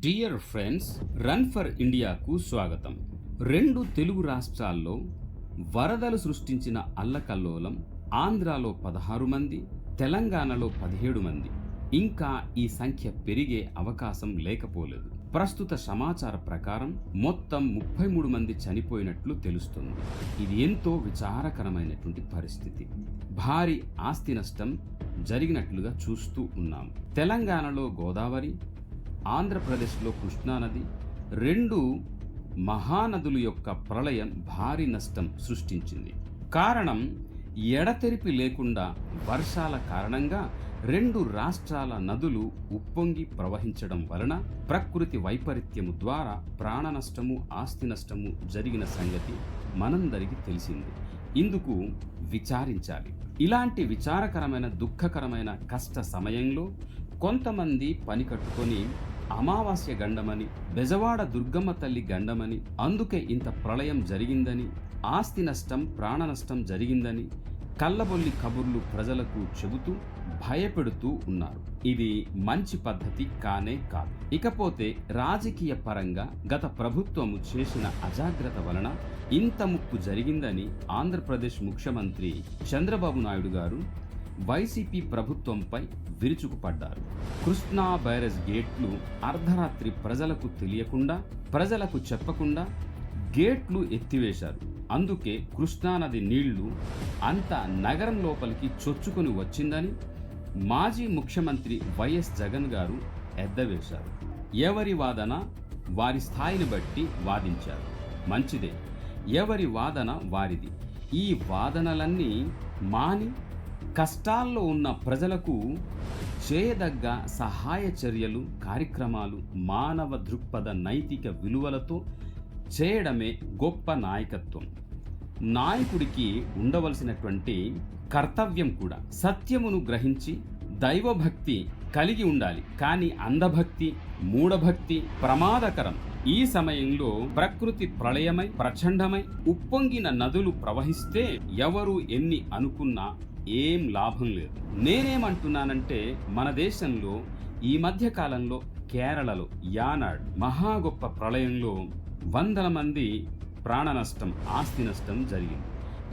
Dear friends, run for ఇండియాకు స్వాగతం. రెండు తెలుగు రాష్ట్రాల్లో వరదలు సృష్టించిన అల్లకల్లోలం. ఆంధ్రాలో 16 మంది, తెలంగాణలో 17 మంది. ఇంకా ఈ సంఖ్య పెరిగే అవకాశం లేకపోలేదు. ప్రస్తుత సమాచార ప్రకారం మొత్తం 33 మంది చనిపోయినట్లు తెలుస్తుంది. ఇది ఎంతో విచారకరమైనటువంటి పరిస్థితి. భారీ ఆస్తి నష్టం జరిగినట్లుగా చూస్తూ ఉన్నాం. తెలంగాణలో గోదావరి, ఆంధ్రప్రదేశ్లో కృష్ణానది, రెండు మహానదుల యొక్క ప్రళయం భారీ నష్టం సృష్టించింది. కారణం ఎడతెరిపి లేకుండా వర్షాల కారణంగా రెండు రాష్ట్రాల నదులు ఉప్పొంగి ప్రవహించడం వలన ప్రకృతి వైపరీత్యము ద్వారా ప్రాణ నష్టము, ఆస్తి నష్టము జరిగిన సంగతి మనందరికీ తెలిసింది. ఇందుకు విచారించాలి. ఇలాంటి విచారకరమైన, దుఃఖకరమైన కష్ట సమయంలో కొంతమంది పని కట్టుకొని అమావాస్య గండమని, బెజవాడ దుర్గమ్మ తల్లి గండమని, అందుకే ఇంత ప్రళయం జరిగిందని, ఆస్తి నష్టం, ప్రాణ నష్టం జరిగిందని కల్లబొల్లి కబుర్లు ప్రజలకు చెబుతూ భయపెడుతూ ఉన్నారు. ఇది మంచి పద్ధతి కానే కాదు. ఇకపోతే రాజకీయ పరంగా గత ప్రభుత్వము చేసిన అజాగ్రత్త వలన ఇంత ముప్పు జరిగిందని ఆంధ్రప్రదేశ్ ముఖ్యమంత్రి చంద్రబాబు నాయుడు గారు వైసీపీ ప్రభుత్వంపై విరుచుకుపడ్డారు. కృష్ణా బ్యారేజ్ గేట్లు అర్ధరాత్రి ప్రజలకు తెలియకుండా, ప్రజలకు చెప్పకుండా గేట్లు ఎత్తివేశారు. అందుకే కృష్ణానది నీళ్లు అంత నగరం లోపలికి చొచ్చుకొని వచ్చిందని మాజీ ముఖ్యమంత్రి వైఎస్ జగన్ గారు ఎద్దవేశారు. ఎవరి వాదన వారి స్థాయిని బట్టి వాదించారు. మంచిదే, ఎవరి వాదన వారిది. ఈ వాదనలన్నీ మాని కష్టాల్లో ఉన్న ప్రజలకు చేయదగ్గ సహాయ చర్యలు, కార్యక్రమాలు మానవ దృక్పథ నైతిక విలువలతో చేయడమే గొప్ప నాయకత్వం. నాయకుడికి ఉండవలసినటువంటి కర్తవ్యం కూడా సత్యమును గ్రహించి దైవభక్తి కలిగి ఉండాలి. కానీ అంధభక్తి, మూఢభక్తి ప్రమాదకరం. ఈ సమయంలో ప్రకృతి ప్రళయమై, ప్రచండమై ఉప్పొంగిన నదులు ప్రవహిస్తే ఎవరు ఎన్ని అనుకున్నా ఏం లాభం లేదు. నేనేమంటున్నానంటే, మన దేశంలో ఈ మధ్య కాలంలో కేరళలో యానాడ్ మహా గొప్ప ప్రళయంలో వందల మంది ప్రాణ నష్టం, ఆస్తి నష్టం జరిగింది.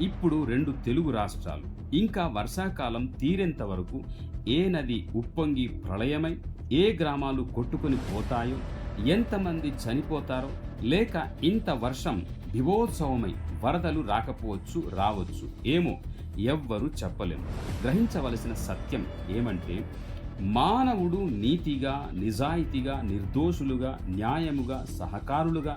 ఇప్పుడు రెండు తెలుగు రాష్ట్రాలు ఇంకా వర్షాకాలం తీరేంత వరకు ఏ నది ఉప్పొంగి ప్రళయమై ఏ గ్రామాలు కొట్టుకొని పోతాయో, ఎంతమంది చనిపోతారో, లేక ఇంత వర్షం దివోత్సవమై వరదలు రాకపోవచ్చు, రావచ్చు, ఏమో ఎవ్వరూ చెప్పలేము. గ్రహించవలసిన సత్యం ఏమంటే, మానవుడు నీతిగా, నిజాయితీగా, నిర్దోషులుగా, న్యాయముగా, సహకారులుగా,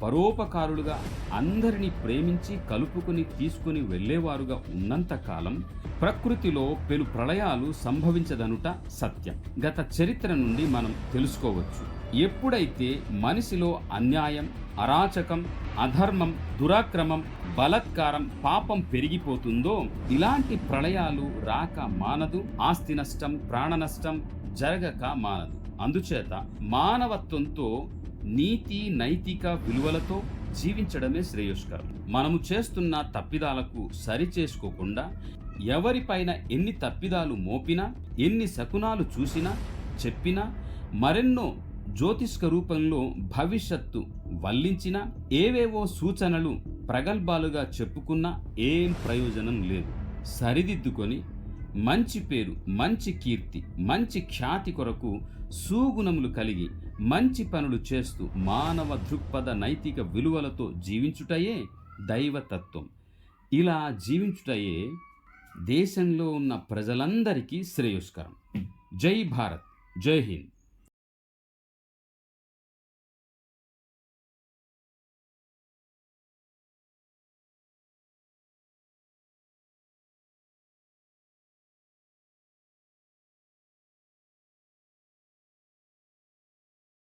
పరోపకారులుగా అందరినీ ప్రేమించి కలుపుకుని తీసుకుని వెళ్ళేవారుగా ఉన్నంతకాలం ప్రకృతిలో పెను ప్రళయాలు సంభవించదనుట సత్యం. గత చరిత్ర నుండి మనం తెలుసుకోవచ్చు. ఎప్పుడైతే మనిషిలో అన్యాయం, అరాచకం, అధర్మం, దురాక్రమం, బలత్కారం, పాపం పెరిగిపోతుందో ఇలాంటి ప్రళయాలు రాక మానదు. ఆస్తి నష్టం, ప్రాణ నష్టం జరగక మానదు. అందుచేత మానవత్వంతో, నీతి నైతిక విలువలతో జీవించడమే శ్రేయస్కరం. మనము చేస్తున్న తప్పిదాలకు సరి చేసుకోకుండా ఎవరిపైన ఎన్ని తప్పిదాలు మోపినా, ఎన్ని శకునాలు చూసినా, చెప్పినా, మరెన్నో జ్యోతిష్క రూపంలో భవిష్యత్తు వల్లించిన, ఏవేవో సూచనలు ప్రగల్భాలుగా చెప్పుకున్నా ఏం ప్రయోజనం లేదు. సరిదిద్దుకొని మంచి పేరు, మంచి కీర్తి, మంచి ఖ్యాతి కొరకు సుగుణములు కలిగి మంచి పనులు చేస్తూ మానవ దృక్పథ నైతిక విలువలతో జీవించుటయే దైవతత్వం. ఇలా జీవించుటయే దేశంలో ఉన్న ప్రజలందరికీ శ్రేయస్కరం. జై భారత్, జై హింద్.